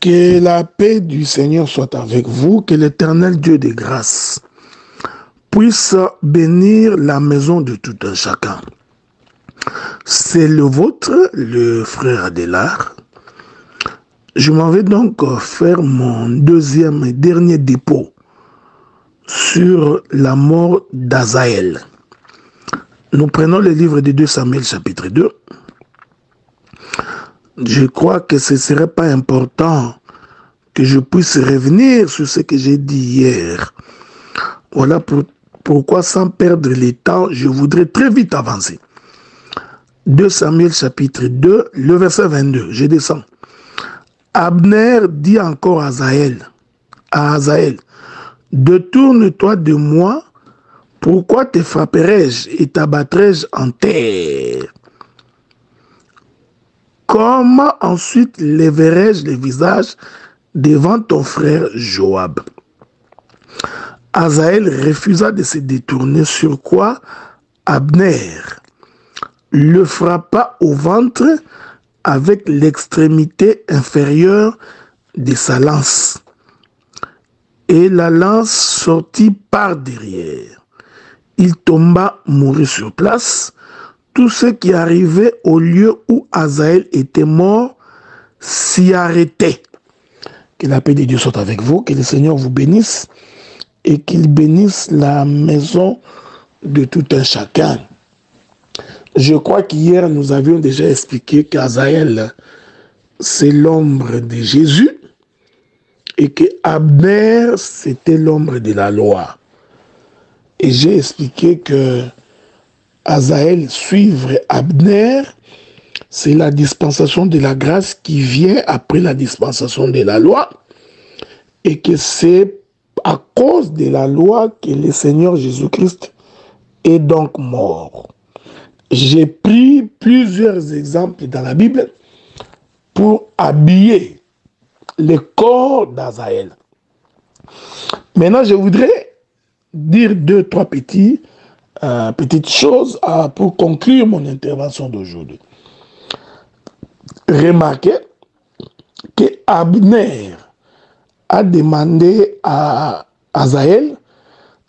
Que la paix du Seigneur soit avec vous, que l'Éternel Dieu de grâce puisse bénir la maison de tout un chacun. C'est le vôtre, le frère Adélard. Je m'en vais donc faire mon deuxième et dernier dépôt sur la mort d'Azaël. Nous prenons le livre de 2 Samuel chapitre 2. Je crois que ce ne serait pas important que je puisse revenir sur ce que j'ai dit hier. Voilà pourquoi, sans perdre le temps, je voudrais très vite avancer. 2 Samuel chapitre 2, le verset 22, je descends. Abner dit encore à Azaël, détourne-toi de moi, pourquoi te frapperai-je et t'abattrai-je en terre? Comment ensuite lèverai-je le visage devant ton frère Joab? Azaël refusa de se détourner, sur quoi Abner le frappa au ventre avec l'extrémité inférieure de sa lance. Et la lance sortit par derrière. Il tomba, mourut sur place. Tout ce qui arrivait au lieu où Azaël était mort s'y arrêtait. Que la paix de Dieu soit avec vous, que le Seigneur vous bénisse et qu'il bénisse la maison de tout un chacun. Je crois qu'hier nous avions déjà expliqué qu'Azaël c'est l'ombre de Jésus et que Abner c'était l'ombre de la loi. Et j'ai expliqué que Azaël suivre Abner, c'est la dispensation de la grâce qui vient après la dispensation de la loi, et que c'est à cause de la loi que le Seigneur Jésus-Christ est donc mort. J'ai pris plusieurs exemples dans la Bible pour habiller le corps d'Azaël. Maintenant, je voudrais dire 2-3 petites choses pour conclure mon intervention d'aujourd'hui. Remarquez que Abner a demandé à Azaël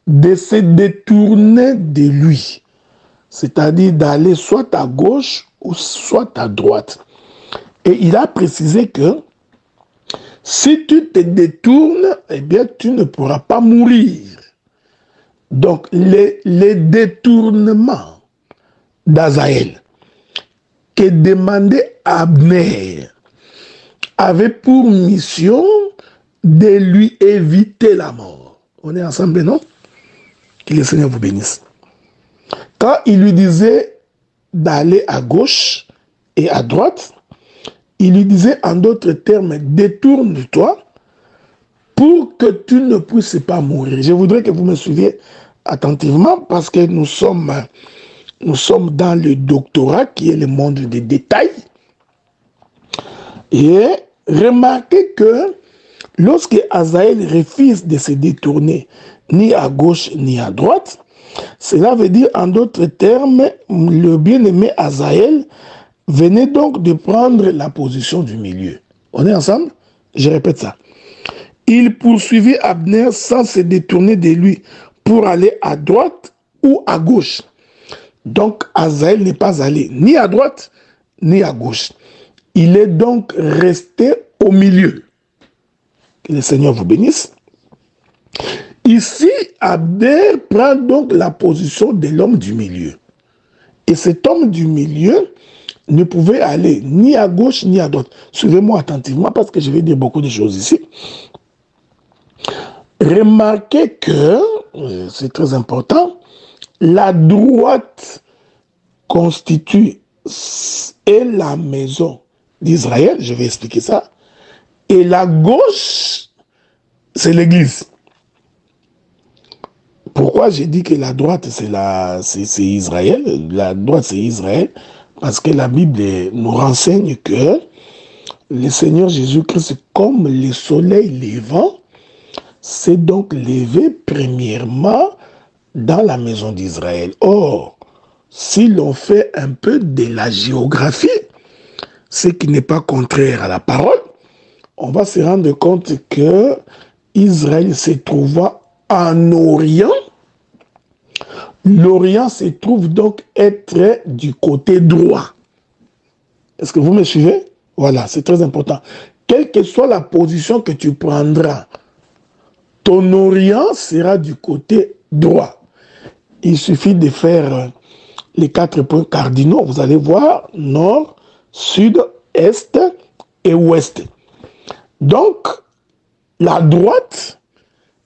de se détourner de lui, c'est-à-dire d'aller soit à gauche ou soit à droite. Et il a précisé que si tu te détournes, eh bien tu ne pourras pas mourir. Donc, les détournements d'Azaël que demandait Abner avait pour mission de lui éviter la mort. On est ensemble, non? Que le Seigneur vous bénisse. Quand il lui disait d'aller à gauche et à droite, il lui disait en d'autres termes, détourne-toi pour que tu ne puisses pas mourir. Je voudrais que vous me suiviez attentivement parce que nous sommes dans le doctorat qui est le monde des détails. Et remarquez que lorsque Azaël refuse de se détourner ni à gauche ni à droite, cela veut dire en d'autres termes, le bien-aimé Azaël venait donc de prendre la position du milieu. On est ensemble? Je répète ça. Il poursuivit Abner sans se détourner de lui pour aller à droite ou à gauche. Donc Azaël n'est pas allé ni à droite ni à gauche. Il est donc resté au milieu. Que le Seigneur vous bénisse. Ici, Abner prend donc la position de l'homme du milieu. Et cet homme du milieu ne pouvait aller ni à gauche ni à droite. Suivez-moi attentivement parce que je vais dire beaucoup de choses ici. Remarquez que, c'est très important, la droite constitue et la maison d'Israël, je vais expliquer ça, et la gauche, c'est l'église. Pourquoi j'ai dit que la droite, c'est Israël, la droite, c'est Israël? Parce que la Bible nous renseigne que le Seigneur Jésus-Christ, comme le soleil levant, s'est donc levé premièrement dans la maison d'Israël. Or, si l'on fait un peu de la géographie, ce qui n'est pas contraire à la parole, on va se rendre compte que Israël se trouva en Orient. L'Orient se trouve donc être du côté droit. Est-ce que vous me suivez? Voilà, c'est très important. Quelle que soit la position que tu prendras, ton Orient sera du côté droit. Il suffit de faire les 4 points cardinaux. Vous allez voir nord, sud, est et ouest. Donc, la droite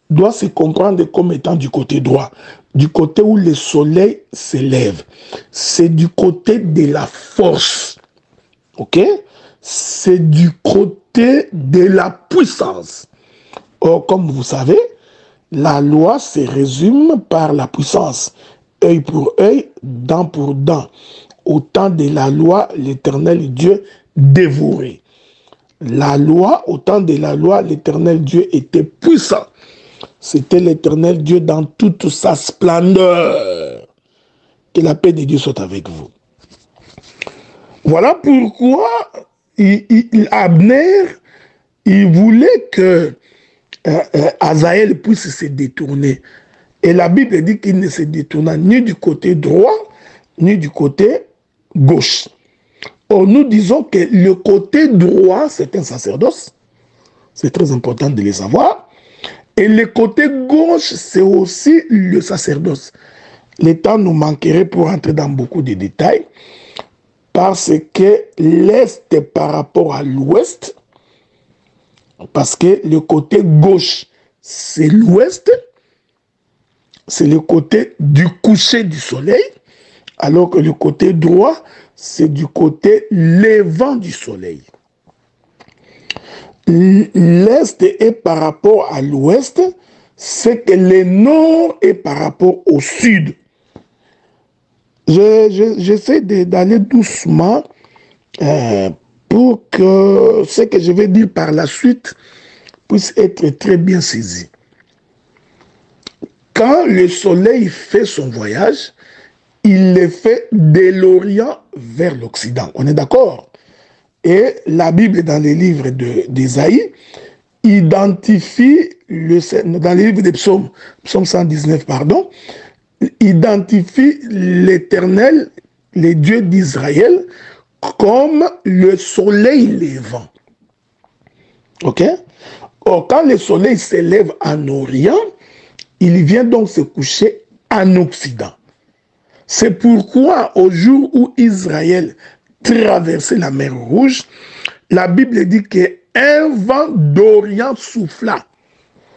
doit se comprendre comme étant du côté droit, du côté où le soleil s'élève. C'est du côté de la force. Ok? C'est du côté de la puissance. Or, comme vous savez, la loi se résume par la puissance. Œil pour œil, dent pour dent. Au temps de la loi, l'Éternel Dieu dévorait. La loi, au temps de la loi, l'Éternel Dieu était puissant. C'était l'Éternel Dieu dans toute sa splendeur. Que la paix de Dieu soit avec vous. Voilà pourquoi Abner, il voulait que Azaël puisse se détourner. Et la Bible dit qu'il ne se détourna ni du côté droit, ni du côté gauche. Or, nous disons que le côté droit, c'est un sacerdoce. C'est très important de le savoir. Et le côté gauche, c'est aussi le sacerdoce. Le temps nous manquerait pour entrer dans beaucoup de détails. Parce que l'Est par rapport à l'Ouest, parce que le côté gauche, c'est l'Ouest, c'est le côté du coucher du soleil, alors que le côté droit, c'est du côté levant du soleil. L'Est est par rapport à l'Ouest, c'est que le Nord est par rapport au Sud. J'essaie d'aller doucement pour que ce que je vais dire par la suite puisse être très bien saisi. Quand le soleil fait son voyage, il le fait de l'Orient vers l'Occident. On est d'accord? Et la Bible, dans les livres d'Ésaïe, identifie, dans les livres des psaumes, psaume 119, pardon, identifie l'Éternel, les dieux d'Israël, comme le soleil levant. Ok? Or, quand le soleil s'élève en Orient, il vient donc se coucher en Occident. C'est pourquoi, au jour où Israël traversait la mer Rouge, la Bible dit qu'un vent d'Orient souffla.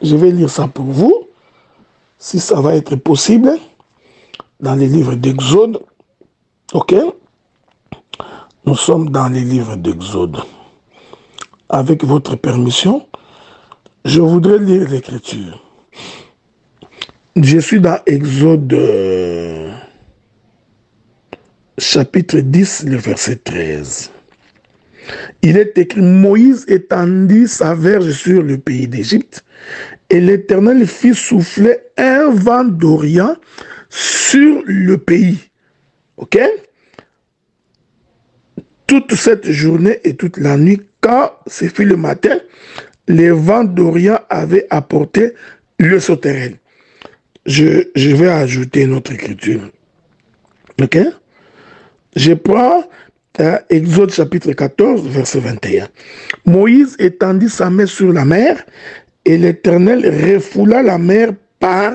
Je vais lire ça pour vous, si ça va être possible, dans les livres d'Exode. Ok? Nous sommes dans les livres d'Exode. Avec votre permission, je voudrais lire l'Écriture. Je suis dans Exode chapitre 10, le verset 13. Il est écrit, Moïse étendit sa verge sur le pays d'Égypte, et l'Éternel fit souffler un vent d'Orient sur le pays. Ok? Toute cette journée et toute la nuit, quand ce fut le matin, les vents d'Orient avaient apporté le sauterelle. Je vais ajouter une autre écriture. Ok? Je prends Exode chapitre 14, verset 21. Moïse étendit sa main sur la mer, et l'Éternel refoula la mer par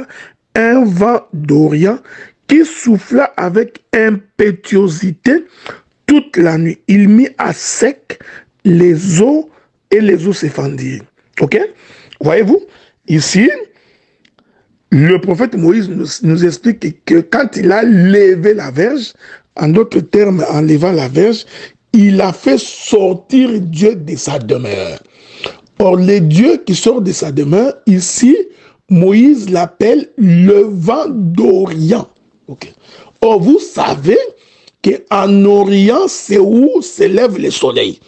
un vent d'Orient qui souffla avec impétuosité toute la nuit. Il mit à sec les eaux et les eaux s'effandirent. Ok? Voyez-vous? Ici, le prophète Moïse nous explique que quand il a levé la verge, en d'autres termes, en levant la verge, il a fait sortir Dieu de sa demeure. Or, le Dieu qui sort de sa demeure, ici, Moïse l'appelle le vent d'Orient. Okay. Or, vous savez qu'en Orient, c'est où s'élève le soleil.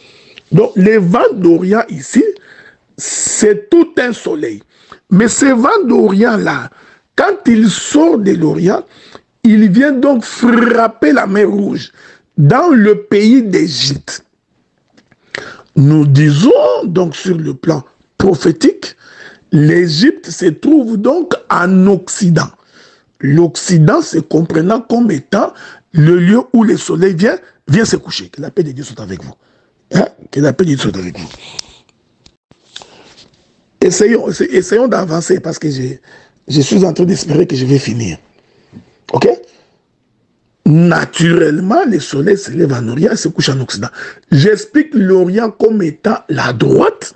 Donc, le vent d'Orient ici, c'est tout un soleil. Mais ce vent d'Orient-là, quand il sort de l'Orient, il vient donc frapper la mer Rouge dans le pays d'Égypte. nous disons donc sur le plan prophétique, l'Égypte se trouve donc en Occident. L'Occident se comprenant comme étant le lieu où le soleil vient se coucher. Que la paix de Dieu soit avec vous. Hein? Que la paix de Dieu soit avec vous. Essayons d'avancer parce que je suis en train d'espérer que je vais finir. Ok? Naturellement, le soleil se lève en Orient et se couche en Occident. J'explique l'Orient comme étant la droite.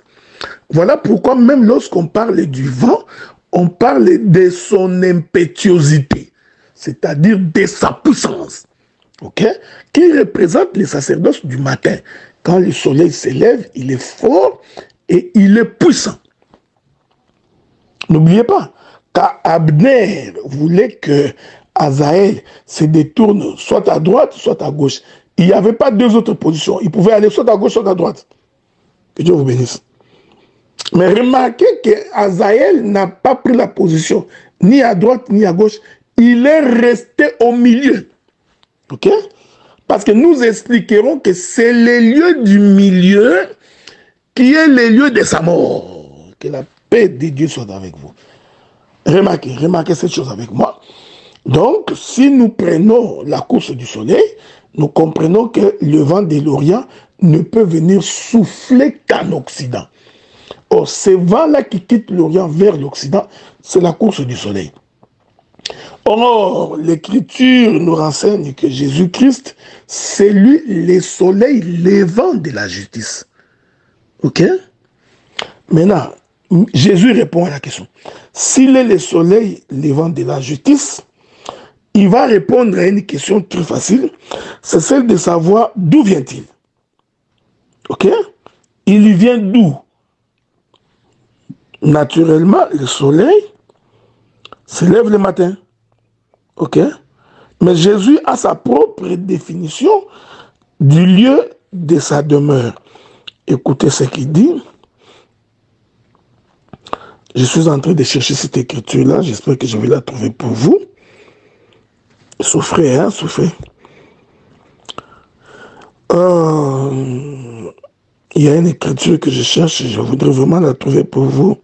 Voilà pourquoi même lorsqu'on parle du vent, on parle de son impétuosité, c'est-à-dire de sa puissance, ok, qui représente les sacerdoces du matin. Quand le soleil se lève, il est fort et il est puissant. N'oubliez pas, car Abner voulait que Azaël se détourne soit à droite, soit à gauche. Il n'y avait pas deux autres positions. Il pouvait aller soit à gauche, soit à droite. Que Dieu vous bénisse. Mais remarquez qu'Azaël n'a pas pris la position ni à droite ni à gauche. Il est resté au milieu. Ok? Parce que nous expliquerons que c'est le lieu du milieu qui est le lieu de sa mort. Que la paix de Dieu soit avec vous. Remarquez cette chose avec moi. Donc, si nous prenons la course du soleil, nous comprenons que le vent de l'Orient ne peut venir souffler qu'en Occident. Or, ce vent-là qui quitte l'Orient vers l'Occident, c'est la course du soleil. Or, l'Écriture nous renseigne que Jésus-Christ, c'est lui le soleil levant de la justice. Ok? Maintenant, Jésus répond à la question. S'il est le soleil levant de la justice, il va répondre à une question très facile. C'est celle de savoir d'où vient-il. Ok? Il vient d'où? Naturellement, le soleil se lève le matin. Ok? Mais Jésus a sa propre définition du lieu de sa demeure. Écoutez ce qu'il dit. Je suis en train de chercher cette écriture-là. J'espère que je vais la trouver pour vous. Souffrez, hein, souffrez. Il y a une écriture que je cherche. Je voudrais vraiment la trouver pour vous.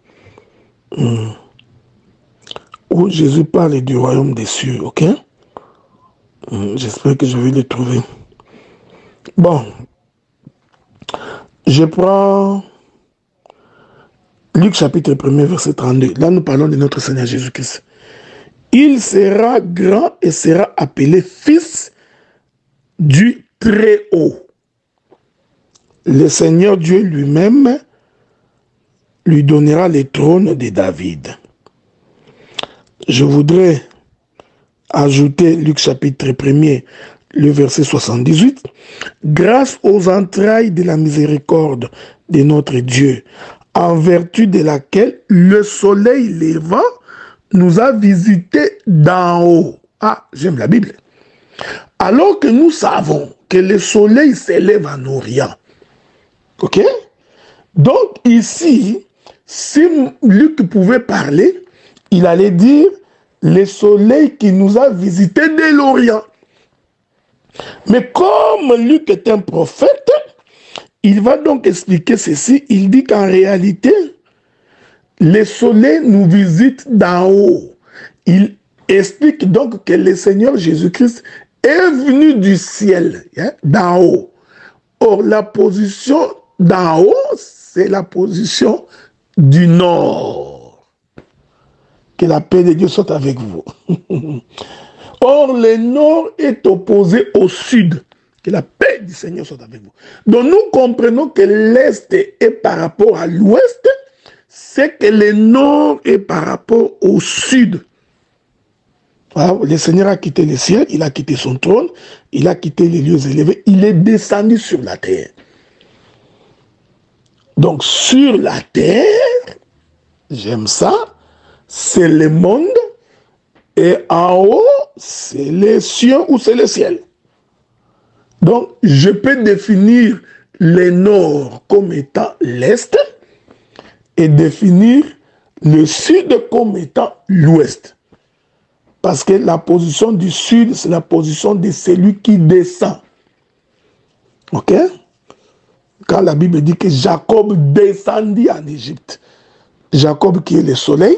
Où Jésus parle du royaume des cieux, ok? J'espère que je vais le trouver. Bon. Je prends Luc chapitre 1, verset 32. Là, nous parlons de notre Seigneur Jésus-Christ. Il sera grand et sera appelé fils du Très-Haut. Le Seigneur Dieu lui-même lui donnera le trône de David. Je voudrais ajouter Luc chapitre 1, le verset 78. Grâce aux entrailles de la miséricorde de notre Dieu, en vertu de laquelle le soleil levant nous a visités d'en haut. Ah, j'aime la Bible. Alors que nous savons que le soleil s'élève en Orient. Ok? Donc ici, si Luc pouvait parler, il allait dire le soleil qui nous a visités de l'Orient. Mais comme Luc est un prophète, il va donc expliquer ceci. Il dit qu'en réalité, le soleil nous visite d'en haut. Il explique donc que le Seigneur Jésus-Christ est venu du ciel, hein, d'en haut. Or, la position d'en haut, c'est la position du nord. Que la paix de Dieu soit avec vous. Or, le nord est opposé au sud. Que la paix du Seigneur soit avec vous. Donc, nous comprenons que l'est est par rapport à l'ouest, c'est que le nord est par rapport au sud. Voilà, le Seigneur a quitté le ciel, il a quitté son trône, il a quitté les lieux élevés, il est descendu sur la terre. Donc, sur la terre, j'aime ça, c'est le monde, et en haut, c'est les cieux ou c'est le ciel. Donc, je peux définir le nord comme étant l'est et définir le sud comme étant l'ouest. Parce que la position du sud, c'est la position de celui qui descend. Ok? quand la Bible dit que Jacob descendit en Égypte. Jacob qui est le soleil,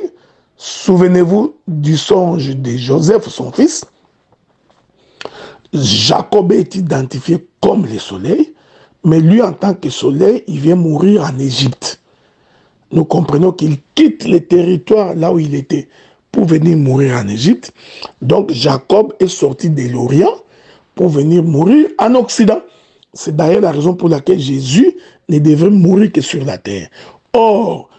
souvenez-vous du songe de Joseph, son fils. Jacob est identifié comme le soleil, mais lui en tant que soleil, il vient mourir en Égypte. Nous comprenons qu'il quitte le territoire là où il était pour venir mourir en Égypte. Donc Jacob est sorti de l'Orient pour venir mourir en Occident. C'est d'ailleurs la raison pour laquelle Jésus ne devrait mourir que sur la terre. Or,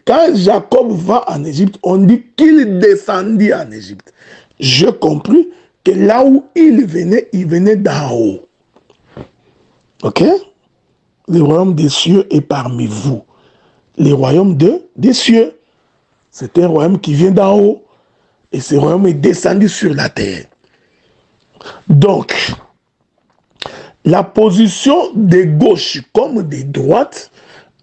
quand Jacob va en Égypte, on dit qu'il descendit en Égypte. Je compris que là où il venait d'en haut. Ok? Le royaume des cieux est parmi vous. Le royaume des cieux. C'est un royaume qui vient d'en haut. Et ce royaume est descendu sur la terre. Donc, la position de gauche comme de droite,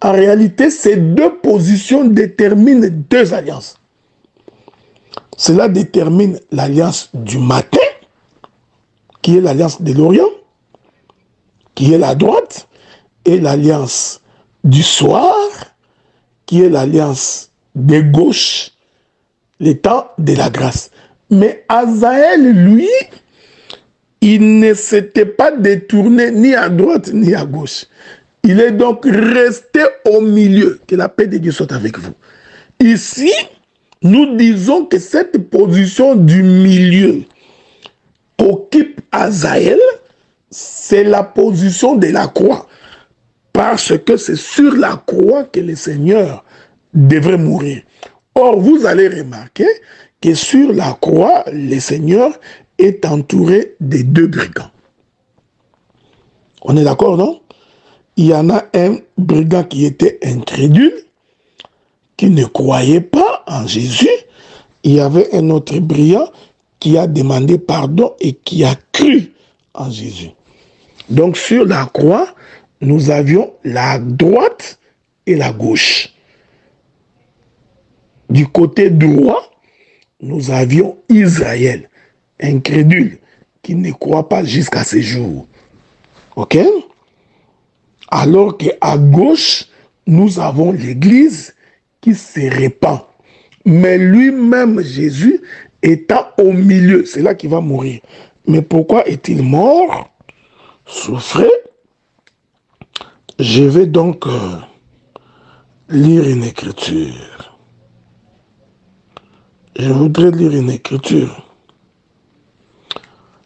en réalité, ces deux positions déterminent deux alliances. Cela détermine l'alliance du matin, qui est l'alliance de l'Orient, qui est la droite, et l'alliance du soir, qui est l'alliance de gauche, le temps de la grâce. Mais Azaël, lui, il ne s'était pas détourné ni à droite ni à gauche. Il est donc resté au milieu. Que la paix de Dieu soit avec vous. Ici, nous disons que cette position du milieu qu'occupe Azaël, c'est la position de la croix. Parce que c'est sur la croix que le Seigneur devrait mourir. Or, vous allez remarquer que sur la croix, le Seigneur est entouré de deux brigands. On est d'accord, non? Il y en a un brigand qui était incrédule, qui ne croyait pas en Jésus. Il y avait un autre brigand qui a demandé pardon et qui a cru en Jésus. Donc sur la croix, nous avions la droite et la gauche. Du côté droit, nous avions Israël, incrédule, qui ne croit pas jusqu'à ce jour. Ok? Alors qu'à gauche, nous avons l'Église qui se répand. Mais lui-même, Jésus, étant au milieu, c'est là qu'il va mourir. Mais pourquoi est-il mort? Souffrez. Je vais donc lire une écriture. Je voudrais lire une écriture.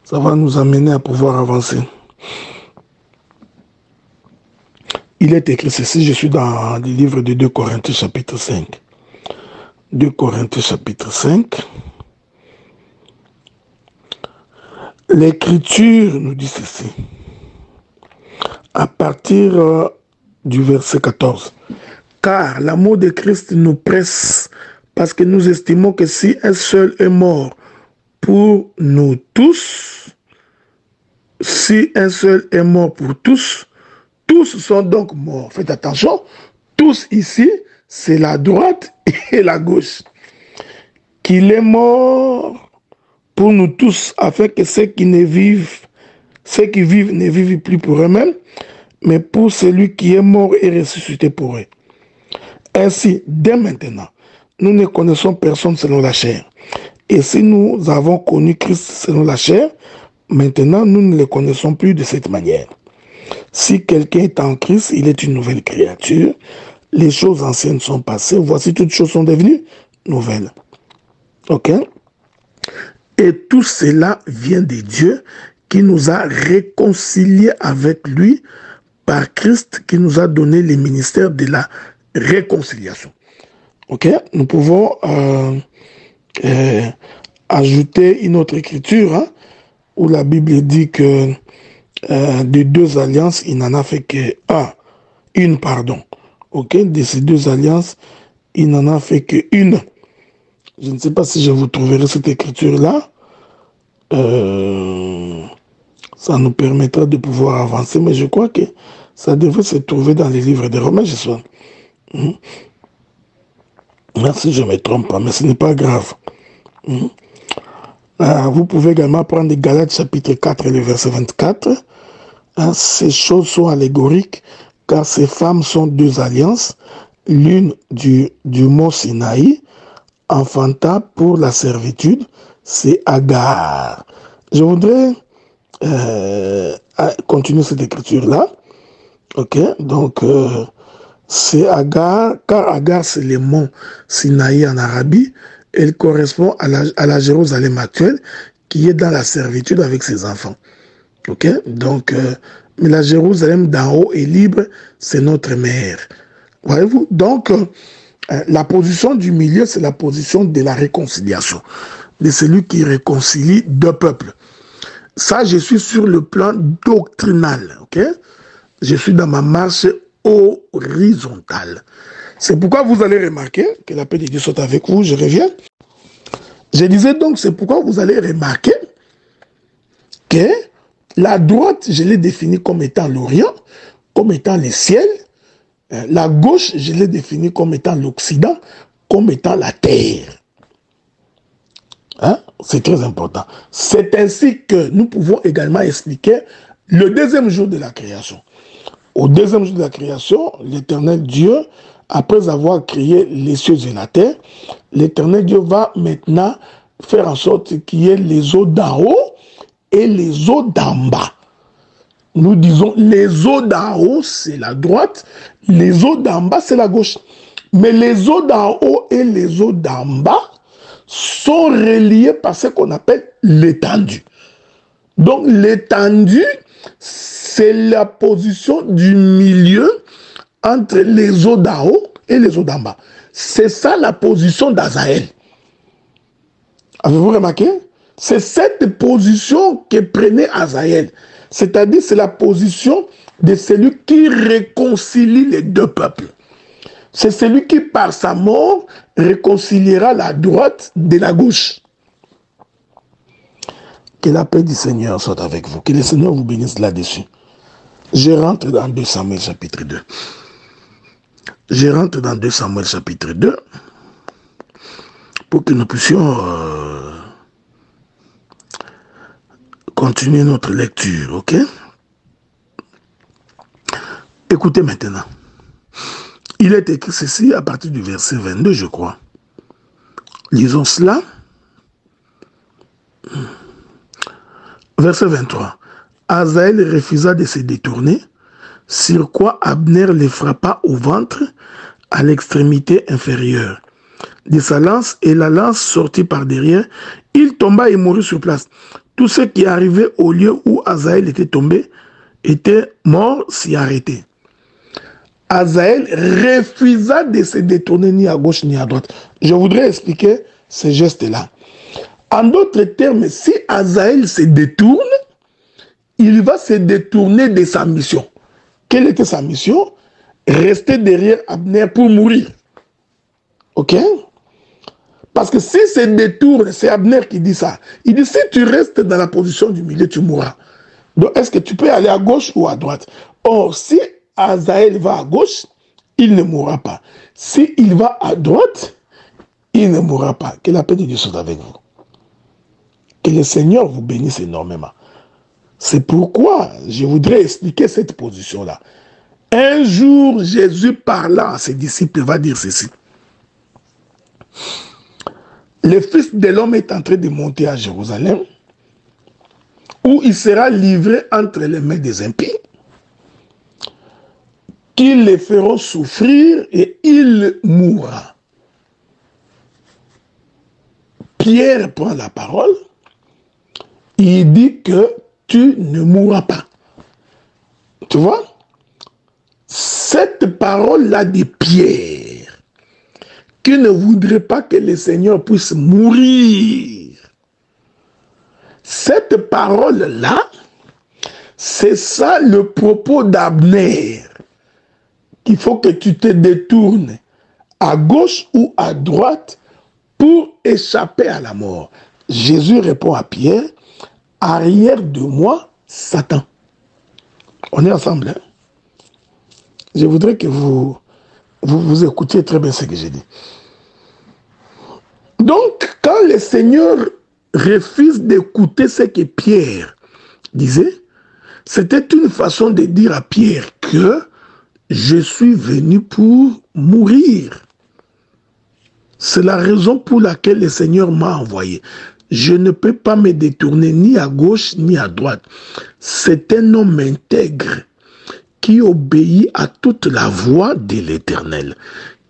Ça va nous amener à pouvoir avancer. Il est écrit ceci, je suis dans le livre de 2 Corinthiens chapitre 5. 2 Corinthiens chapitre 5. L'écriture nous dit ceci. À partir du verset 14. Car l'amour de Christ nous presse parce que nous estimons que si un seul est mort pour nous tous, si un seul est mort pour tous, tous sont donc morts. Faites attention, tous ici, c'est la droite et la gauche. Qu'il est mort pour nous tous, afin que ceux qui vivent ne vivent plus pour eux-mêmes, mais pour celui qui est mort et ressuscité pour eux. Ainsi, dès maintenant, nous ne connaissons personne selon la chair. Et si nous avons connu Christ selon la chair, maintenant nous ne le connaissons plus de cette manière. Si quelqu'un est en Christ, il est une nouvelle créature. Les choses anciennes sont passées. Voici, toutes choses sont devenues nouvelles. Ok? Et tout cela vient de Dieu qui nous a réconciliés avec lui par Christ, qui nous a donné le ministère de la réconciliation. Ok? Nous pouvons ajouter une autre écriture hein, où la Bible dit que de deux alliances, il n'en a fait que une, pardon. Ok? De ces deux alliances, il n'en a fait qu'une. Je ne sais pas si je vous trouverai cette écriture-là. Ça nous permettra de pouvoir avancer, mais je crois que ça devrait se trouver dans les livres des Romains, je sais. Merci, je me trompe pas, mais ce n'est pas grave. Vous pouvez également prendre Galates chapitre 4 et le verset 24. Ces choses sont allégoriques, car ces femmes sont deux alliances, l'une du mont Sinaï, enfanta pour la servitude, c'est Agar. Je voudrais continuer cette écriture-là. Ok, donc c'est Agar, car Agar c'est le mont Sinaï en Arabie. Elle correspond à la Jérusalem actuelle qui est dans la servitude avec ses enfants. Ok, donc mais la Jérusalem d'en haut est libre, c'est notre mère. Voyez-vous, donc la position du milieu, c'est la position de la réconciliation, de celui qui réconcilie deux peuples. Ça, je suis sur le plan doctrinal, ok? Je suis dans ma marche horizontale. C'est pourquoi vous allez remarquer, que la paix de Dieu soit avec vous, je reviens. Je disais donc, c'est pourquoi vous allez remarquer que la droite, je l'ai définie comme étant l'Orient, comme étant le ciel. La gauche, je l'ai définie comme étant l'Occident, comme étant la terre. Hein? C'est très important. C'est ainsi que nous pouvons également expliquer le deuxième jour de la création. Au deuxième jour de la création, l'Éternel Dieu, après avoir créé les cieux et la terre, l'Éternel Dieu va maintenant faire en sorte qu'il y ait les eaux d'en haut et les eaux d'en bas. Nous disons les eaux d'en haut, c'est la droite, les eaux d'en bas, c'est la gauche. Mais les eaux d'en haut et les eaux d'en bas sont reliées par ce qu'on appelle l'étendue. Donc l'étendue, c'est la position du milieu entre les eaux d'en haut et les eaux d'en bas. C'est ça la position d'Azaël. Avez-vous remarqué? C'est cette position que prenait Azaël. C'est-à-dire, c'est la position de celui qui réconcilie les deux peuples. C'est celui qui, par sa mort, réconciliera la droite de la gauche. Que la paix du Seigneur soit avec vous. Que le Seigneur vous bénisse là-dessus. Je rentre dans 2 Samuel chapitre 2. Je rentre dans 2 Samuel chapitre 2 pour que nous puissions continuer notre lecture, ok? Écoutez maintenant. Il est écrit ceci à partir du verset 22, je crois. Lisons cela. Verset 23. Azaël refusa de se détourner, sur quoi Abner le frappa au ventre à l'extrémité inférieure de sa lance, et la lance sortit par derrière. Il tomba et mourut sur place. Tout ce qui arrivait au lieu où Azaël était tombé était mort, s'y arrêtait. Azaël refusa de se détourner ni à gauche ni à droite. Je voudrais expliquer ce geste-là. En d'autres termes, si Azaël se détourne, il va se détourner de sa mission. Quelle était sa mission? Rester derrière Abner pour mourir. Ok? Parce que si se détourne, c'est Abner qui dit ça. Il dit, si tu restes dans la position du milieu, tu mourras. Donc, est-ce que tu peux aller à gauche ou à droite? Or, si Azaël va à gauche, il ne mourra pas. S'il va à droite, il ne mourra pas. Que la paix de Dieu soit avec vous. Que le Seigneur vous bénisse énormément. C'est pourquoi je voudrais expliquer cette position-là. Un jour, Jésus parlant à ses disciples va dire ceci. Le Fils de l'homme est en train de monter à Jérusalem, où il sera livré entre les mains des impies, qui les feront souffrir et il mourra. Pierre prend la parole, il dit que tu ne mourras pas. Tu vois? Cette parole-là de Pierre, qui ne voudrait pas que le Seigneur puisse mourir, cette parole-là, c'est ça le propos d'Abner, qu'il faut que tu te détournes à gauche ou à droite pour échapper à la mort. Jésus répond à Pierre, arrière de moi, Satan. On est ensemble, hein? Je voudrais que vous écoutiez très bien ce que j'ai dit. Donc, quand le Seigneur refuse d'écouter ce que Pierre disait, c'était une façon de dire à Pierre que je suis venu pour mourir. C'est la raison pour laquelle le Seigneur m'a envoyé. Je ne peux pas me détourner ni à gauche ni à droite. C'est un homme intègre qui obéit à toute la voix de l'Éternel,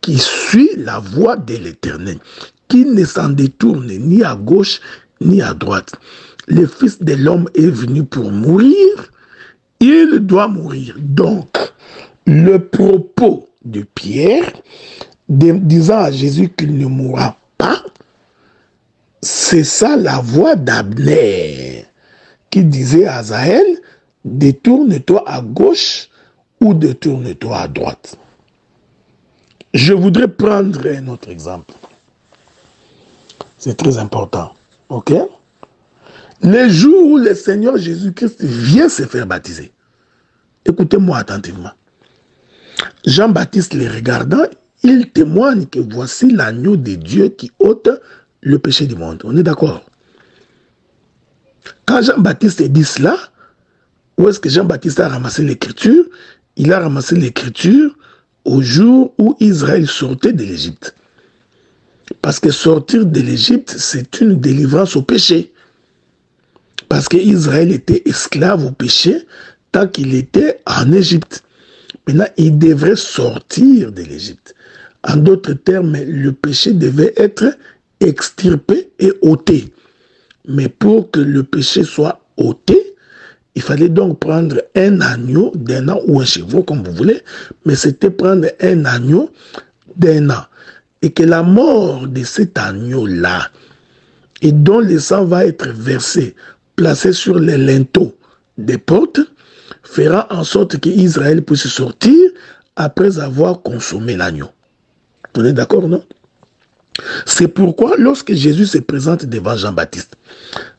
qui suit la voix de l'Éternel, qui ne s'en détourne ni à gauche ni à droite. Le Fils de l'homme est venu pour mourir, il doit mourir. Donc, le propos de Pierre, disant à Jésus qu'il ne mourra pas, c'est ça la voix d'Abner, qui disait à Asaël, détourne-toi à gauche ou détourne-toi à droite. Je voudrais prendre un autre exemple. C'est très important. Ok? Le jour où le Seigneur Jésus-Christ vient se faire baptiser, écoutez-moi attentivement. Jean-Baptiste les regardant, il témoigne que voici l'agneau de Dieu qui ôte le péché du monde. On est d'accord? Quand Jean-Baptiste dit cela, où est-ce que Jean-Baptiste a ramassé l'écriture? Il a ramassé l'écriture au jour où Israël sortait de l'Égypte. Parce que sortir de l'Égypte, c'est une délivrance au péché. Parce qu'Israël était esclave au péché tant qu'il était en Égypte. Maintenant, il devrait sortir de l'Égypte. En d'autres termes, le péché devait être extirpé et ôté. Mais pour que le péché soit ôté, il fallait donc prendre un agneau d'un an ou un chevreau, comme vous voulez, mais c'était prendre un agneau d'un an. Et que la mort de cet agneau-là, et dont le sang va être versé, placé sur les linteaux des portes, fera en sorte qu'Israël puisse sortir après avoir consommé l'agneau. Vous êtes d'accord, non? C'est pourquoi lorsque Jésus se présente devant Jean-Baptiste,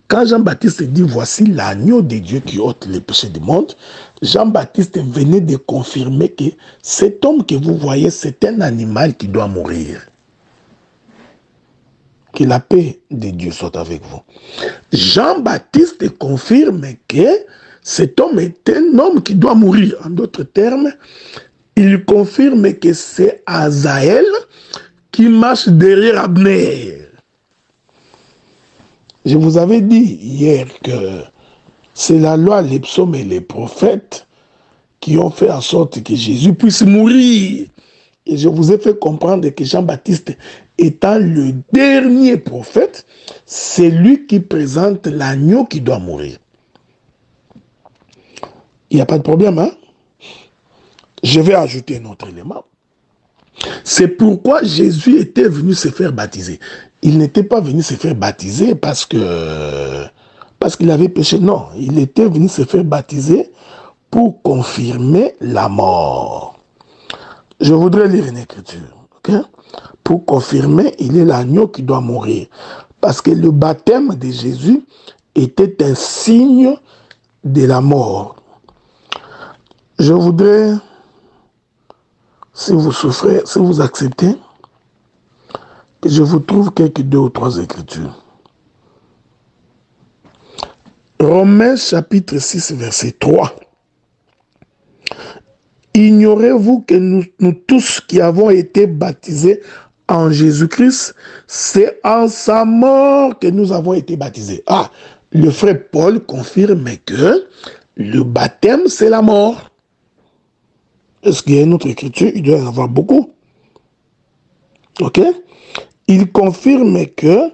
quand Jean-Baptiste dit « Voici l'agneau de Dieu qui ôte les péchés du monde », Jean-Baptiste venait de confirmer que cet homme que vous voyez, c'est un animal qui doit mourir. Que la paix de Dieu soit avec vous. Jean-Baptiste confirme que cet homme est un homme qui doit mourir. En d'autres termes, il confirme que c'est Asaël qui marche derrière Abner. Je vous avais dit hier que c'est la loi, les psaumes et les prophètes qui ont fait en sorte que Jésus puisse mourir. Et je vous ai fait comprendre que Jean-Baptiste étant le dernier prophète, c'est lui qui présente l'agneau qui doit mourir. Il n'y a pas de problème, hein? Je vais ajouter un autre élément. C'est pourquoi Jésus était venu se faire baptiser. Il n'était pas venu se faire baptiser parce qu'il avait péché. Non, il était venu se faire baptiser pour confirmer la mort. Je voudrais lire une écriture. Okay? Pour confirmer, il est l'agneau qui doit mourir. Parce que le baptême de Jésus était un signe de la mort. Je voudrais, si vous souffrez, si vous acceptez, que je vous trouve quelques 2 ou 3 écritures. Romains chapitre 6, verset 3. Ignorez-vous que nous tous qui avons été baptisés en Jésus-Christ, c'est en sa mort que nous avons été baptisés. Ah, le frère Paul confirme que le baptême, c'est la mort. Est-ce qu'il y a une autre écriture? Il doit y en avoir beaucoup. Ok? Il confirme que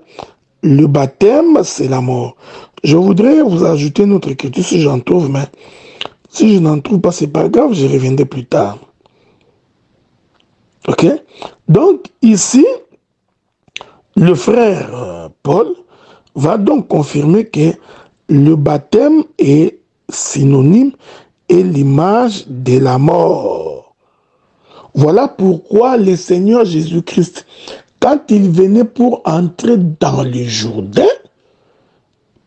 le baptême, c'est la mort. Je voudrais vous ajouter une autre écriture si j'en trouve, mais si je n'en trouve pas, c'est pas grave, je reviendrai plus tard. Ok? Donc, ici, le frère Paul va donc confirmer que le baptême est synonyme et l'image de la mort. Voilà pourquoi le Seigneur Jésus-Christ, quand il venait pour entrer dans le Jourdain,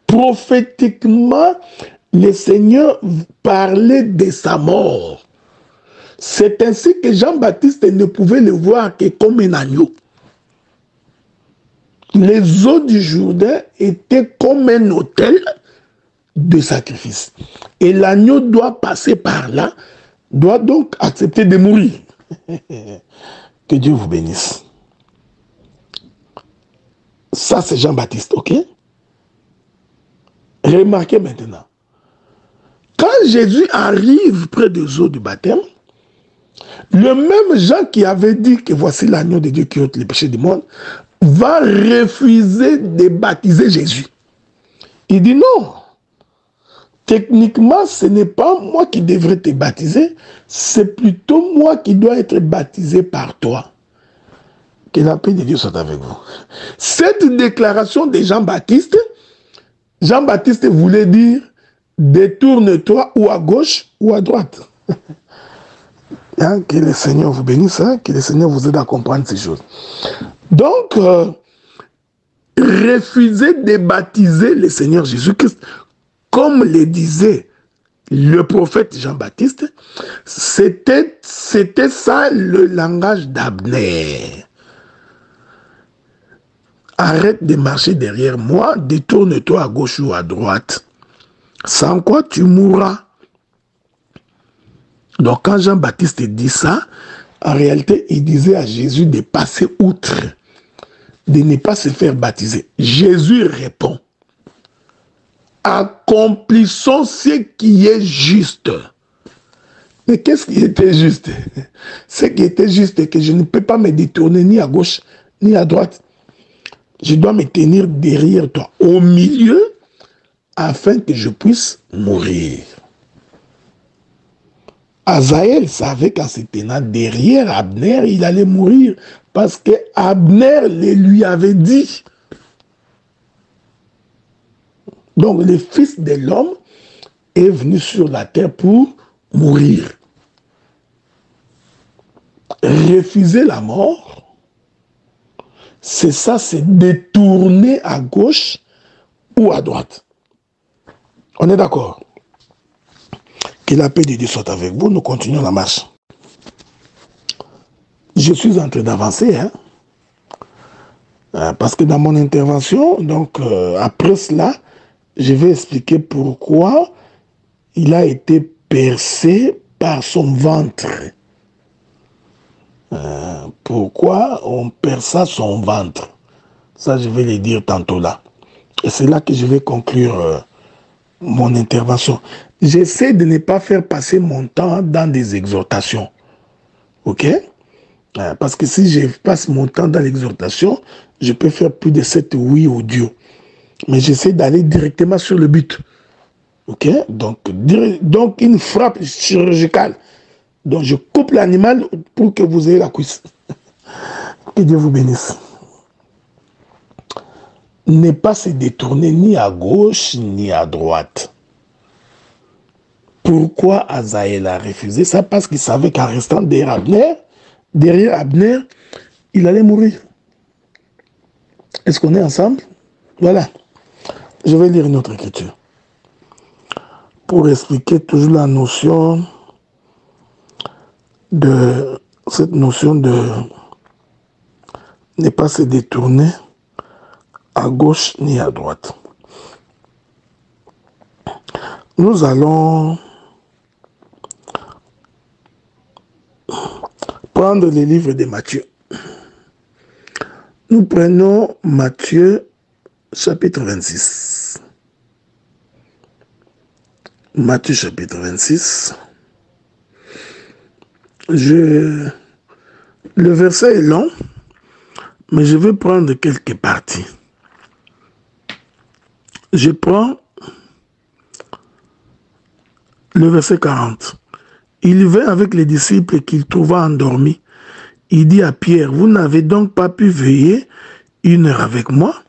prophétiquement, le Seigneur parlait de sa mort. C'est ainsi que Jean-Baptiste ne pouvait le voir que comme un agneau. Les eaux du Jourdain étaient comme un autel de sacrifice. Et l'agneau doit passer par là, doit donc accepter de mourir. Que Dieu vous bénisse. Ça, c'est Jean-Baptiste, ok? Remarquez maintenant. Quand Jésus arrive près des eaux du baptême, le même Jean qui avait dit que voici l'agneau de Dieu qui ôte les péchés du monde, va refuser de baptiser Jésus. Il dit non. Techniquement, ce n'est pas moi qui devrais te baptiser, c'est plutôt moi qui dois être baptisé par toi. Que la paix de Dieu soit avec vous. Cette déclaration de Jean-Baptiste, Jean-Baptiste voulait dire détourne-toi ou à gauche ou à droite. Hein, que le Seigneur vous bénisse, hein, que le Seigneur vous aide à comprendre ces choses. Donc, refuser de baptiser le Seigneur Jésus-Christ, comme le disait le prophète Jean-Baptiste, c'était ça le langage d'Abner. Arrête de marcher derrière moi, détourne-toi à gauche ou à droite. Sans quoi tu mourras. Donc quand Jean-Baptiste dit ça, en réalité, il disait à Jésus de passer outre, de ne pas se faire baptiser. Jésus répond, accomplissons ce qui est juste. Mais qu'est-ce qui était juste? Ce qui était juste, c'est que je ne peux pas me détourner ni à gauche ni à droite. Je dois me tenir derrière toi, au milieu, afin que je puisse mourir. Azaël savait qu'en se tenant derrière Abner, il allait mourir, parce que Abner le lui avait dit. Donc le Fils de l'homme est venu sur la terre pour mourir. Refuser la mort, c'est ça, c'est détourner à gauche ou à droite. On est d'accord? Que la paix de Dieu soit avec vous, nous continuons la marche. Je suis en train d'avancer, hein? Parce que dans mon intervention, donc après cela, je vais expliquer pourquoi il a été percé par son ventre. Pourquoi on perça son ventre? Ça, je vais le dire tantôt là. Et c'est là que je vais conclure mon intervention. J'essaie de ne pas faire passer mon temps dans des exhortations. Ok? Parce que si je passe mon temps dans l'exhortation, je peux faire plus de 7 oui audio. Mais j'essaie d'aller directement sur le but. Ok? Donc une frappe chirurgicale. Donc je coupe l'animal pour que vous ayez la cuisse. Que Dieu vous bénisse. Ne pas se détourner ni à gauche ni à droite. Pourquoi Azaël a refusé ça? Parce qu'il savait qu'en restant derrière Abner, il allait mourir. Est-ce qu'on est ensemble? Voilà. Je vais lire une autre écriture. Pour expliquer toujours la notion de cette notion de ne pas se détourner à gauche ni à droite. Nous allons prendre les livres de Matthieu. Nous prenons Matthieu chapitre 26. Matthieu chapitre 26. Le verset est long, mais je vais prendre quelques parties. Je prends le verset 40. Il vint avec les disciples qu'il trouva endormis. Il dit à Pierre, vous n'avez donc pas pu veiller 1 heure avec moi?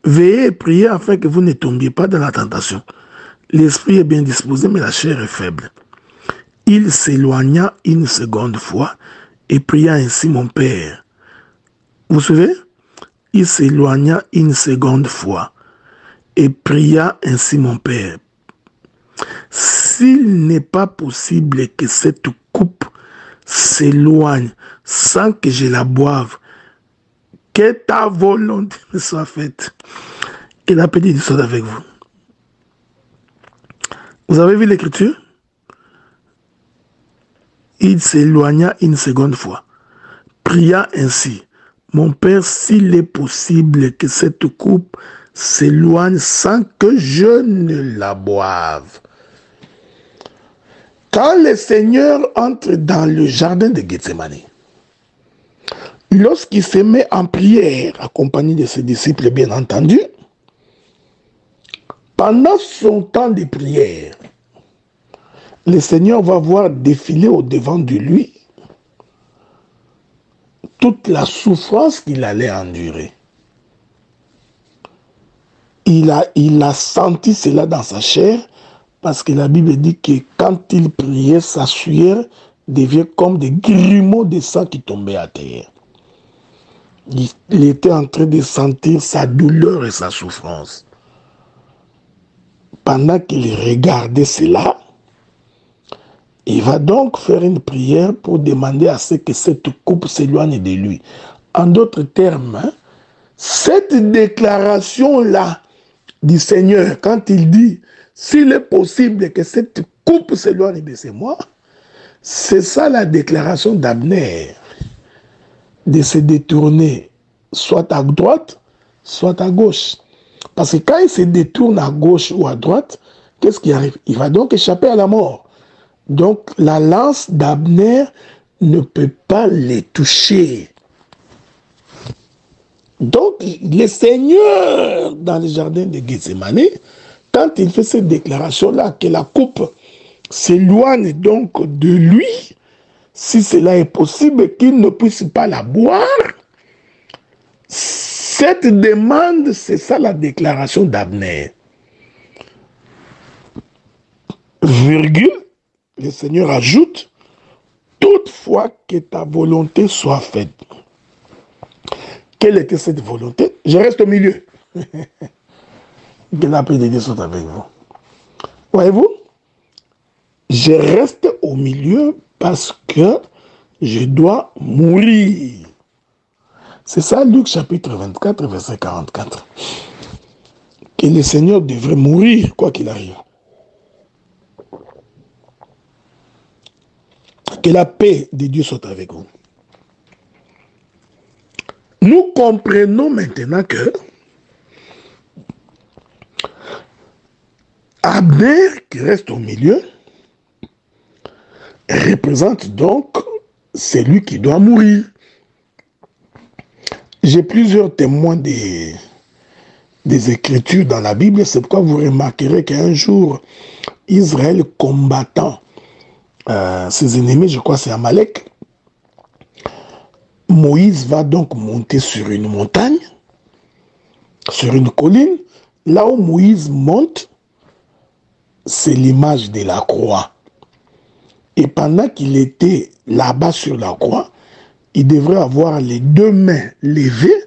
Veillez et priez afin que vous ne tombiez pas dans la tentation. L'esprit est bien disposé, mais la chair est faible. Il s'éloigna une seconde fois et pria ainsi mon Père. Vous savez? Il s'éloigna une seconde fois et pria ainsi mon Père. S'il n'est pas possible que cette coupe s'éloigne sans que je la boive, que ta volonté me soit faite. Que la paix de Dieu soit avec vous. Vous avez vu l'écriture? il s'éloigna une seconde fois, pria ainsi: mon Père, s'il est possible que cette coupe s'éloigne sans que je ne la boive. Quand le Seigneur entre dans le jardin de Gethsémani, lorsqu'il se met en prière, accompagné de ses disciples bien entendu, pendant son temps de prière, le Seigneur va voir défiler au-devant de lui toute la souffrance qu'il allait endurer. Il a senti cela dans sa chair, parce que la Bible dit que quand il priait, sa sueur devient comme des grumeaux de sang qui tombaient à terre. Il était en train de sentir sa douleur et sa souffrance. Pendant qu'il regardait cela, il va donc faire une prière pour demander à ce que cette coupe s'éloigne de lui. En d'autres termes, cette déclaration-là du Seigneur, quand il dit « S'il est possible que cette coupe s'éloigne de moi », c'est ça la déclaration d'Abner, de se détourner soit à droite, soit à gauche. Parce que quand il se détourne à gauche ou à droite, qu'est-ce qui arrive? Il va donc échapper à la mort. Donc la lance d'Abner ne peut pas les toucher. Donc le Seigneur, dans le jardin de Gethsémani, quand il fait cette déclaration-là, que la coupe s'éloigne donc de lui, si cela est possible, qu'il ne puisse pas la boire, cette demande, c'est ça la déclaration d'Abner. Virgule, le Seigneur ajoute: toutefois que ta volonté soit faite. Quelle était cette volonté? Je reste au milieu. Que la paix de Dieu soit avec vous. Voyez-vous? Je reste au milieu parce que je dois mourir. C'est ça Luc chapitre 24, verset 44. Que le Seigneur devrait mourir, quoi qu'il arrive. Que la paix de Dieu soit avec vous. Nous comprenons maintenant que Abner, qui reste au milieu, représente donc celui qui doit mourir. J'ai plusieurs témoins des Écritures dans la Bible, c'est pourquoi vous remarquerez qu'un jour, Israël combattant ses ennemis, je crois que c'est Amalek, Moïse va donc monter sur une montagne, sur une colline. Là où Moïse monte, c'est l'image de la croix. Et pendant qu'il était là-bas sur la croix, il devrait avoir les deux mains levées,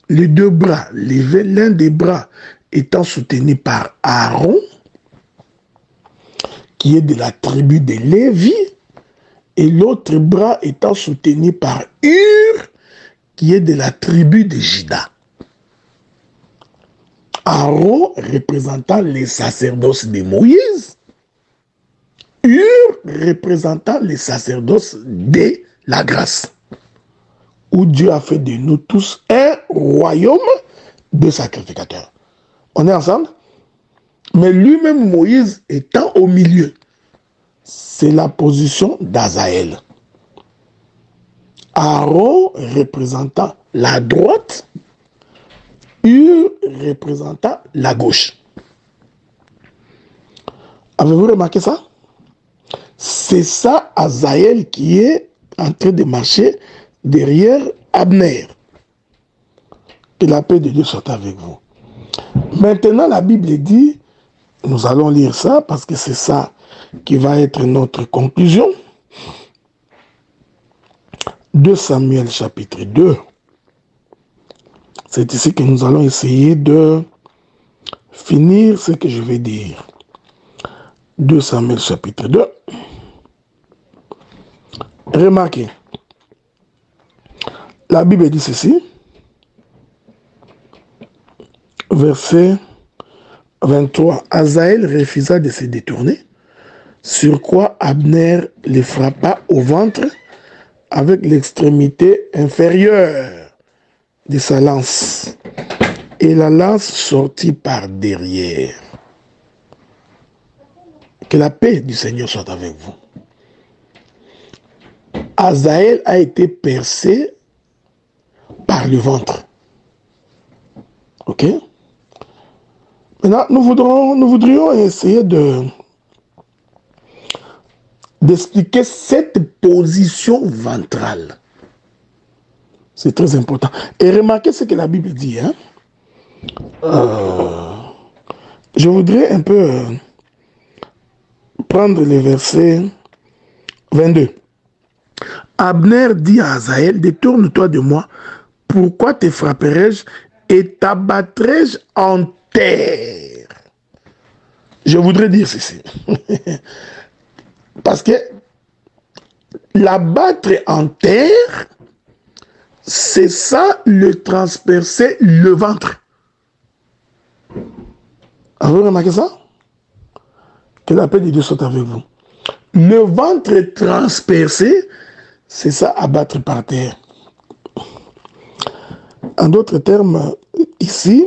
les deux bras levés, l'un des bras étant soutenu par Aaron, qui est de la tribu de Lévi, et l'autre bras étant soutenu par Hur, qui est de la tribu de Juda. Aaron représentant les sacerdoces de Moïse, Hur représentant les sacerdoces de la grâce, où Dieu a fait de nous tous un royaume de sacrificateurs. On est ensemble? Mais lui-même, Moïse, étant au milieu, c'est la position d'Azaël. Aaron représentant la droite, Hur représentant la gauche. Avez-vous remarqué ça? C'est ça, Azaël, qui est en train de marcher derrière Abner. Que la paix de Dieu soit avec vous. Maintenant, la Bible dit, nous allons lire ça parce que c'est ça qui va être notre conclusion. 2 Samuel chapitre 2. C'est ici que nous allons essayer de finir ce que je vais dire. 2 Samuel chapitre 2. Remarquez, la Bible dit ceci, verset 23. Azaël refusa de se détourner, sur quoi Abner le frappa au ventre avec l'extrémité inférieure de sa lance. Et la lance sortit par derrière. Que la paix du Seigneur soit avec vous. Azaël a été percé par le ventre. Ok? Maintenant, nous voudrions essayer d'expliquer cette position ventrale. C'est très important. Et remarquez ce que la Bible dit. Hein? Je voudrais un peu prendre le verset 22. Abner dit à Azaël, détourne-toi de moi, pourquoi te frapperai-je et t'abattrai-je en terre? Je voudrais dire ceci. Parce que l'abattre en terre, c'est ça le transpercer le ventre. Avez-vous remarqué ça? Que la paix de Dieu soit avec vous. Le ventre transpercé, c'est ça, abattre par terre. En d'autres termes, ici,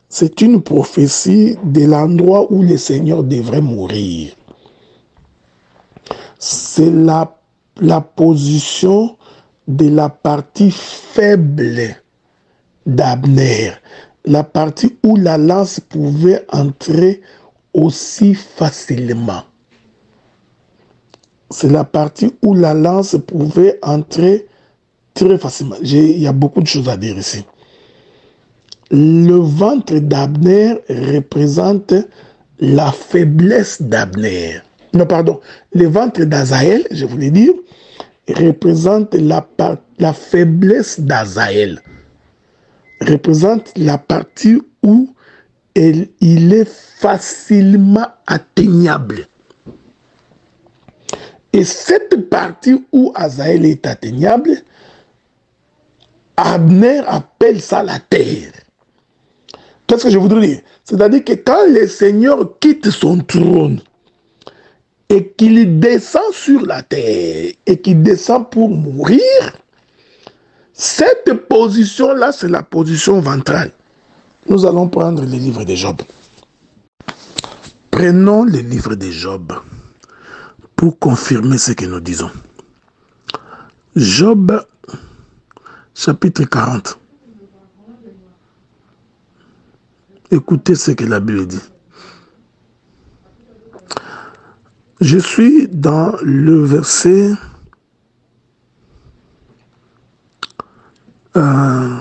c'est une prophétie de l'endroit où le Seigneur devrait mourir. C'est la position de la partie faible d'Abner. La partie où la lance pouvait entrer aussi facilement. C'est la partie où la lance pouvait entrer très facilement. Il y a beaucoup de choses à dire ici. Le ventre d'Abner représente la faiblesse d'Abner. Non, pardon. Le ventre d'Azaël, je voulais dire, représente la faiblesse d'Azaël. Représente la partie où il est facilement atteignable. Et cette partie où Azaël est atteignable, Abner appelle ça la terre. Qu'est-ce que je voudrais dire? C'est-à-dire que quand le Seigneur quitte son trône et qu'il descend sur la terre et qu'il descend pour mourir, cette position-là, c'est la position ventrale. Nous allons prendre le livre de Job. Prenons le livre de Job pour confirmer ce que nous disons. Job, chapitre 40. Écoutez ce que la Bible dit. Je suis dans le verset 20.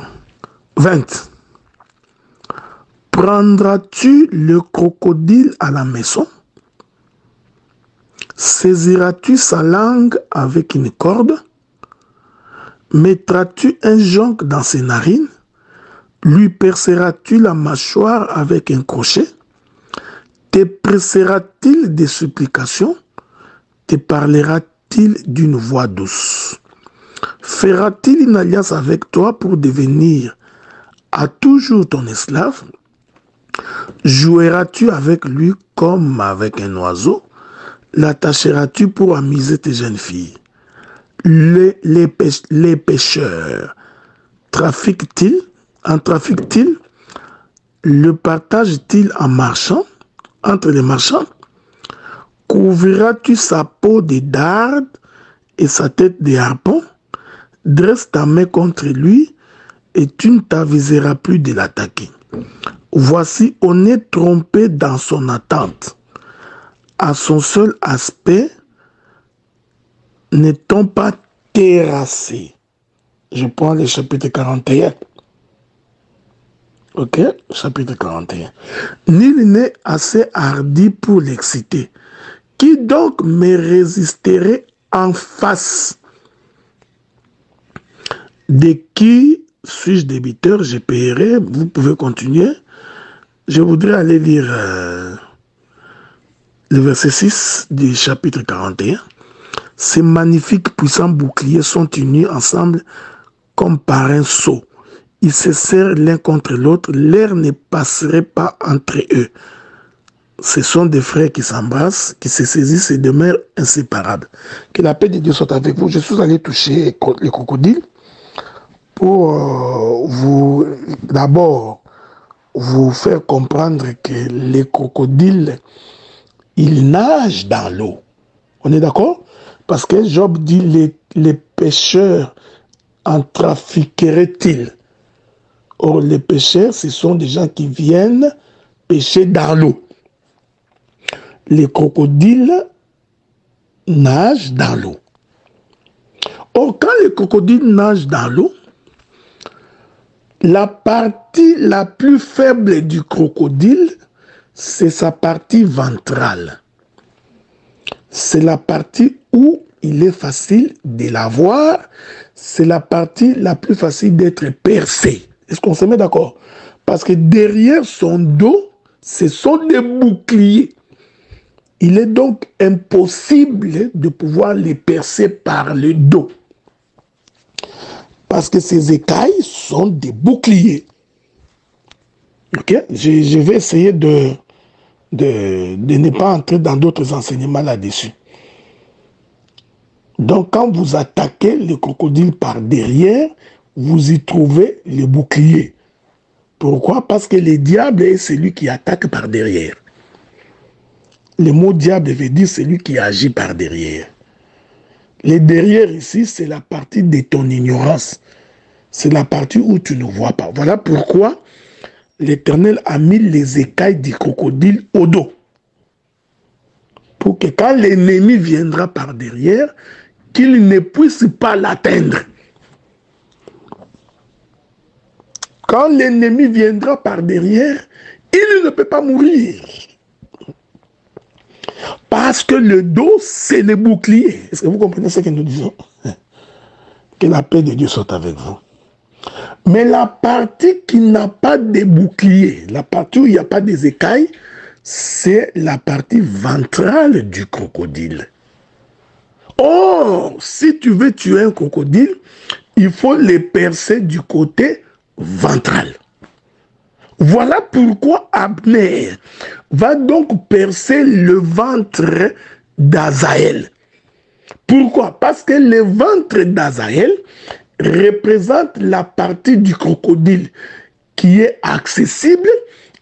Prendras-tu le crocodile à la maison? Saisiras-tu sa langue avec une corde? Mettras-tu un jonc dans ses narines? Lui perceras-tu la mâchoire avec un crochet? Te pressera-t-il des supplications? Te parlera-t-il d'une voix douce? Fera-t-il une alliance avec toi pour devenir à toujours ton esclave? Joueras-tu avec lui comme avec un oiseau? L'attacheras-tu pour amuser tes jeunes filles? Les pécheurs trafiquent-ils? Le partagent-ils en marchant? Entre les marchands? Couvriras-tu sa peau de dardes et sa tête de harpons? Dresse ta main contre lui et tu ne t'aviseras plus de l'attaquer. Voici, on est trompé dans son attente. À son seul aspect, n'est-on pas terrassé? Je prends le chapitre 41. Ok, chapitre 41. Nul n'est assez hardi pour l'exciter. Qui donc me résisterait en face? De qui suis-je débiteur? Je paierai. Vous pouvez continuer. Je voudrais aller lire le verset 6 du chapitre 41. Ces magnifiques puissants boucliers sont unis ensemble comme par un sceau. Ils se serrent l'un contre l'autre. L'air ne passerait pas entre eux. ce sont des frères qui s'embrassent, qui se saisissent et demeurent inséparables. Que la paix de Dieu soit avec vous. Je suis allé toucher les crocodiles pour vous, d'abord, vous faire comprendre que les crocodiles, ils nagent dans l'eau. On est d'accord? Parce que Job dit, les pêcheurs en trafiqueraient-ils? Or, les pêcheurs, ce sont des gens qui viennent pêcher dans l'eau. Les crocodiles nagent dans l'eau. Or, quand les crocodiles nagent dans l'eau, la partie la plus faible du crocodile, c'est sa partie ventrale. C'est la partie où il est facile de la voir. C'est la partie la plus facile d'être percée. Est-ce qu'on se met d'accord? Parce que derrière son dos, ce sont des boucliers. Il est donc impossible de pouvoir les percer par le dos. Parce que ces écailles sont des boucliers. Ok? Je vais essayer de ne pas entrer dans d'autres enseignements là-dessus. Donc, quand vous attaquez le crocodile par derrière, vous y trouvez le bouclier. Pourquoi? Parce que le diable est celui qui attaque par derrière. Le mot diable veut dire celui qui agit par derrière. Le derrière ici, c'est la partie de ton ignorance. C'est la partie où tu ne vois pas. Voilà pourquoi l'Éternel a mis les écailles du crocodile au dos. Pour que quand l'ennemi viendra par derrière, qu'il ne puisse pas l'atteindre. Quand l'ennemi viendra par derrière, il ne peut pas mourir. Parce que le dos, c'est le bouclier. Est-ce que vous comprenez ce que nous disons? Que la paix de Dieu soit avec vous. Mais la partie qui n'a pas de bouclier, la partie où il n'y a pas des écailles, c'est la partie ventrale du crocodile. Or, si tu veux tuer un crocodile, il faut les percer du côté ventral. Voilà pourquoi Abner va donc percer le ventre d'Azaël. Pourquoi? Parce que le ventre d'Azaël représente la partie du crocodile qui est accessible,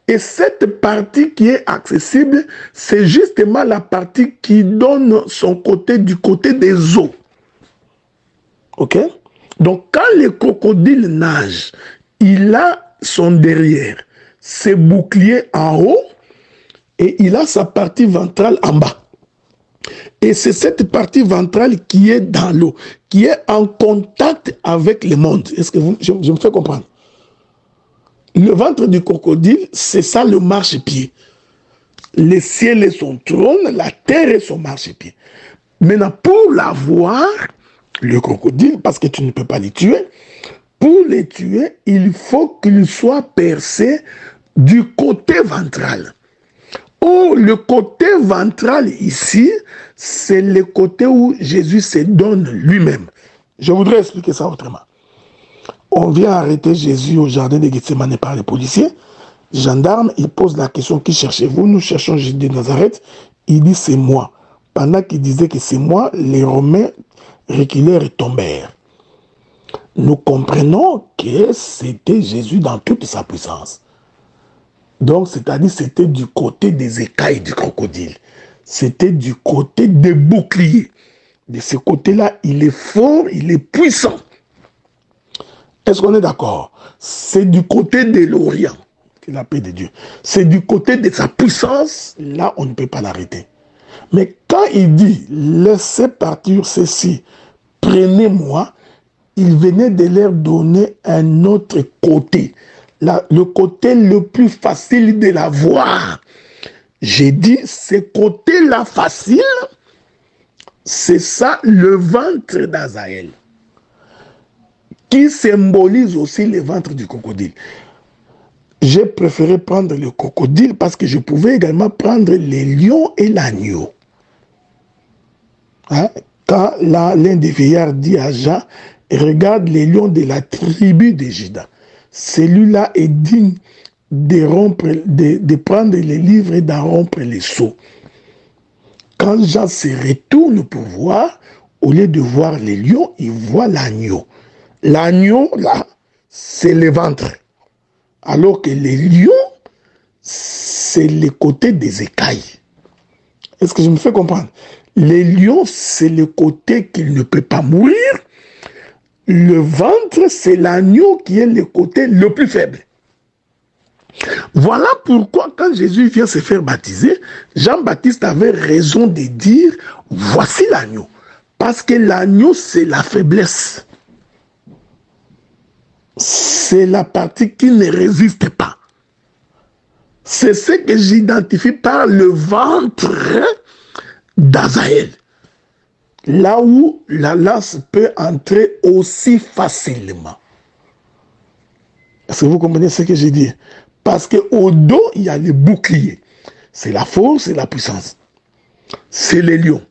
et cette partie qui est accessible, c'est justement la partie qui donne son côté du côté des os. Ok? Donc quand le crocodile nage, il a son derrière, ses boucliers en haut, et il a sa partie ventrale en bas. Et c'est cette partie ventrale qui est dans l'eau, qui est en contact avec le monde. Est-ce que je me fais comprendre? Le ventre du crocodile, c'est ça le marchepied. Le ciel est son trône, la terre est son marchepied. Maintenant, pour la voir, le crocodile, parce que tu ne peux pas les tuer, pour les tuer, il faut qu'il soit percé du côté ventral. Oh, le côté ventral ici, c'est le côté où Jésus se donne lui-même. Je voudrais expliquer ça autrement. On vient arrêter Jésus au jardin de Gethsemane par les policiers. Gendarme, il pose la question, qui cherchez-vous? Nous cherchons Jésus de Nazareth. Il dit, c'est moi. Pendant qu'il disait que c'est moi, les Romains reculèrent et tombèrent. Nous comprenons que c'était Jésus dans toute sa puissance. Donc, c'est-à-dire, c'était du côté des écailles du crocodile. C'était du côté des boucliers. De ce côté-là, il est fort, il est puissant. Est-ce qu'on est d'accord? C'est du côté de l'Orient, que la paix de Dieu. C'est du côté de sa puissance, là, on ne peut pas l'arrêter. Mais quand il dit, laissez partir ceci, prenez-moi, il venait de leur donner un autre côté. Le côté le plus facile de la voir. J'ai dit, ce côté-là facile, c'est ça le ventre d'Azaël, qui symbolise aussi le ventre du crocodile. J'ai préféré prendre le crocodile parce que je pouvais également prendre les lions et l'agneau. Hein? Quand l'un des vieillards dit à Jean, regarde les lions de la tribu de Juda. Celui-là est digne de prendre les livres et d'en rompre les seaux. Quand Jean se retourne pour voir, au lieu de voir les lions, il voit l'agneau. L'agneau, là, c'est le ventre. Alors que les lions, c'est le côté des écailles. Est-ce que je me fais comprendre? Les lions, c'est le côté qu'il ne peut pas mourir. Le ventre, c'est l'agneau qui est le côté le plus faible. Voilà pourquoi quand Jésus vient se faire baptiser, Jean-Baptiste avait raison de dire, voici l'agneau. Parce que l'agneau, c'est la faiblesse. C'est la partie qui ne résiste pas. C'est ce que j'identifie par le ventre d'Azaël. Là où la lance peut entrer aussi facilement. Est-ce que vous comprenez ce que j'ai dit? Parce qu'au dos, il y a le bouclier. C'est la force et la puissance. C'est les lions.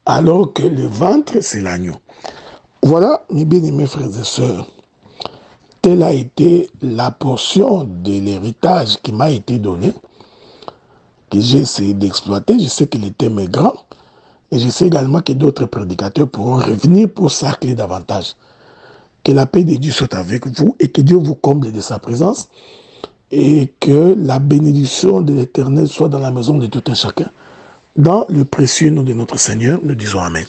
Alors que le ventre, c'est l'agneau. Voilà, mes bien-aimés frères et sœurs. Telle a été la portion de l'héritage qui m'a été donné, que j'ai essayé d'exploiter. Je sais que le thème est grand. Et je sais également que d'autres prédicateurs pourront revenir pour s'accler davantage. Que la paix de Dieu soit avec vous et que Dieu vous comble de sa présence et que la bénédiction de l'Éternel soit dans la maison de tout un chacun. Dans le précieux nom de notre Seigneur, nous disons Amen.